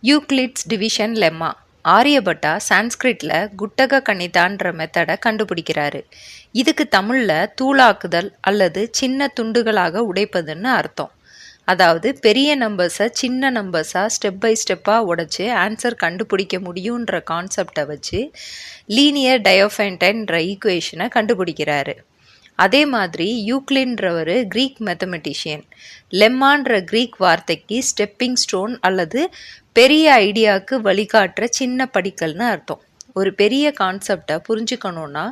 Euclid's division lemma. Aryabhata சான்ஸ்கிரிட்ல குட்டக கணிதான்ற மெத்தடை கண்டுபிடிக்கிறாரு. இதுக்கு தமிழ்ல தூளாக்குதல் அல்லது சின்ன துண்டுகளாக உடைப்பதுன்னு அர்த்தம். அதாவது பெரிய நம்பர்ஸை சின்ன நம்பர்ஸாக ஸ்டெப் பை ஸ்டெப்பாக உடைச்சு ஆன்சர் கண்டுபிடிக்க முடியுன்ற கான்செப்டை வச்சு லீனியர் டயோஃபென்டைன்ற ஈக்குவேஷனை கண்டுபிடிக்கிறாரு. அதே மாதிரி யூக்ளின்றவர் கிரீக் மேத்தமெட்டிஷியன். லெம்மான்ற கிரீக் வார்த்தைக்கு ஸ்டெப்பிங் ஸ்டோன் அல்லது பெரிய ஐடியாவுக்கு வழிகாட்டுற சின்ன படிக்கல்னு அர்த்தம். ஒரு பெரிய கான்செப்டை புரிஞ்சுக்கணுன்னா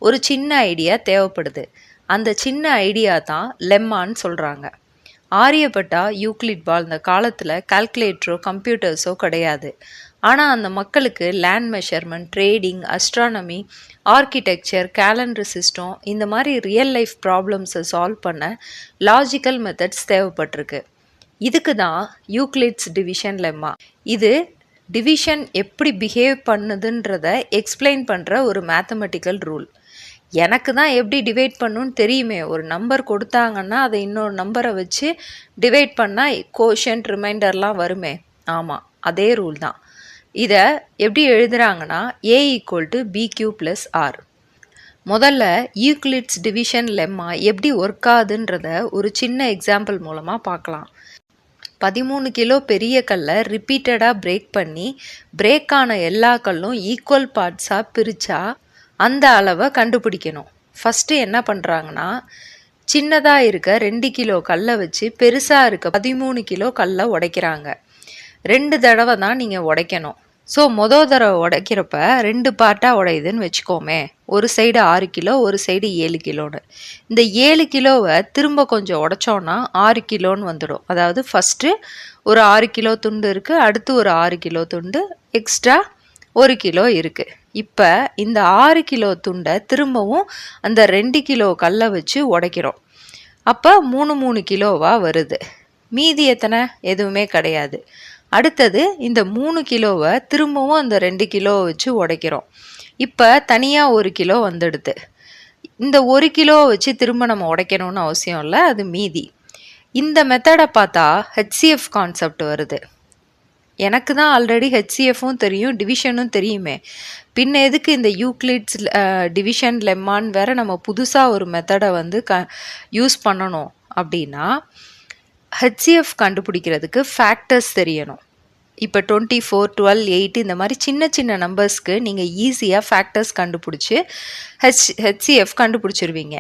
ஒரு சின்ன ஐடியா தேவைப்படுது. அந்த சின்ன ஐடியா தான் லெம்மான்னு சொல்கிறாங்க. ஆரியப்பட்டா யூக்ளிட் வாழ்ந்த காலத்தில் கால்குலேட்டரோ கம்ப்யூட்டர்ஸோ கிடையாது. ஆனால் அந்த மக்களுக்கு land measurement, trading, astronomy, architecture, calendar system இந்த மாதிரி ரியல் லைஃப் ப்ராப்ளம்ஸை சால்வ் பண்ண லாஜிக்கல் மெத்தட்ஸ் தேவைப்பட்டிருக்கு. இதுக்கு தான் யூக்ளிட்ஸ் டிவிஷன் லெம்மா. இது டிவிஷன் எப்படி பிஹேவ் பண்ணுதுன்றத எக்ஸ்பிளைன் பண்ணுற ஒரு மேத்தமெட்டிக்கல் ரூல். எனக்கு தான் எப்படி டிவைட் பண்ணணும்னு தெரியுமே. ஒரு நம்பர் கொடுத்தாங்கன்னா அதை இன்னொரு நம்பரை வச்சு டிவைட் பண்ணால் கோஷன்ட் ரிமைண்டர்லாம் வருமே. ஆமாம், அதே ரூல் தான். இதை எப்படி எழுதுகிறாங்கன்னா A=BQ+R. முதல்ல யூக்ளிட்ஸ் டிவிஷன் லெம்மா எப்படி ஒர்க் ஆகுதுன்றத ஒரு சின்ன எக்ஸாம்பிள் மூலமாக பார்க்கலாம். 13 கிலோ பெரிய கல்லை ரிப்பீட்டடாக பிரேக் பண்ணி பிரேக்கான எல்லா கல்லும் ஈக்குவல் பார்ட்ஸாக பிரித்தா அந்த அளவை கண்டுபிடிக்கணும். ஃபஸ்ட்டு என்ன பண்ணுறாங்கன்னா, சின்னதாக இருக்க 2 கிலோ கல்லை வச்சு பெருசாக இருக்க 13 கிலோ கல்லை உடைக்கிறாங்க. 2 தடவை தான் நீங்கள் உடைக்கணும். ஸோ தடவை உடைக்கிறப்ப 2 பார்ட்டாக உடையுதுன்னு வச்சுக்கோமே. ஒரு சைடு 6 கிலோ, ஒரு சைடு 7 கிலோன்னு. இந்த 7 கிலோவை திரும்ப கொஞ்சம் உடைச்சோன்னா 6 கிலோன்னு வந்துடும். அதாவது ஃபஸ்ட்டு ஒரு 6 கிலோ துண்டு இருக்குது, அடுத்து ஒரு 6 கிலோ துண்டு, எக்ஸ்ட்ரா 1 கிலோ இருக்குது. இப்போ இந்த 6 கிலோ துண்டை திரும்பவும் அந்த 2 கிலோ கல்லை வச்சு உடைக்கிறோம். அப்போ 3 கிலோவாக வருது. மீதி எத்தனை? எதுவுமே கிடையாது. அடுத்தது இந்த 3 கிலோவை திரும்பவும் அந்த 2 கிலோவை வச்சு உடைக்கிறோம். இப்போ தனியாக 1 கிலோ வந்துடுது. இந்த 1 கிலோவை வச்சு திரும்ப நம்ம உடைக்கணும்னு அவசியம் இல்லை, அது மீதி. இந்த மெத்தடை பார்த்தா HCF கான்செப்ட் வருது. எனக்கு தான் ஆல்ரெடி HCFும் தெரியும், டிவிஷனும் தெரியுமே. பின்ன எதுக்கு இந்த யூக்ளிட்ஸ் டிவிஷன் லெம்மான்னு வேற நம்ம புதுசாக ஒரு மெத்தடை வந்து யூஸ் பண்ணணும் அப்படின்னா, HCF கண்டுபிடிக்கிறதுக்கு ஃபேக்டர்ஸ் தெரியணும். இப்போ 24, 12, 8 இந்த மாதிரி சின்ன சின்ன நம்பர்ஸ்க்கு நீங்கள் ஈஸியாக ஃபேக்டர்ஸ் கண்டுபிடிச்சி HCF கண்டுபிடிச்சிருவீங்க.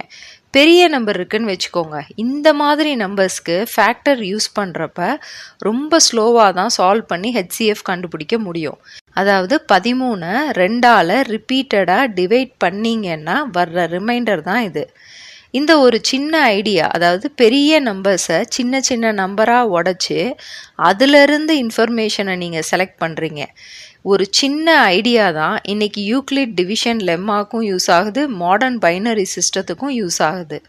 பெரிய நம்பர் இருக்குன்னு வச்சுக்கோங்க. இந்த மாதிரி நம்பர்ஸ்க்கு ஃபேக்டர் யூஸ் பண்ணுறப்ப ரொம்ப ஸ்லோவாக தான் சால்வ் பண்ணி HCF கண்டுபிடிக்க முடியும். அதாவது 13 2ஆல் ரிப்பீட்டடாக டிவைட் பண்ணிங்கன்னா வர்ற ரிமைண்டர் தான் இது. இந்த ஒரு சின்ன ஐடியா, அதாவது பெரிய நம்பர்ஸை சின்ன சின்ன நம்பராக உடச்சி அதிலிருந்து இன்ஃபர்மேஷனை நீங்கள் செலக்ட் பண்ணுறீங்க. ஒரு சின்ன ஐடியா தான் இன்றைக்கி யூக்ளிட் டிவிஷன் லெம்மாக்கும் யூஸ் ஆகுது, மாடர்ன் பைனரி சிஸ்டத்துக்கும் யூஸ் ஆகுது.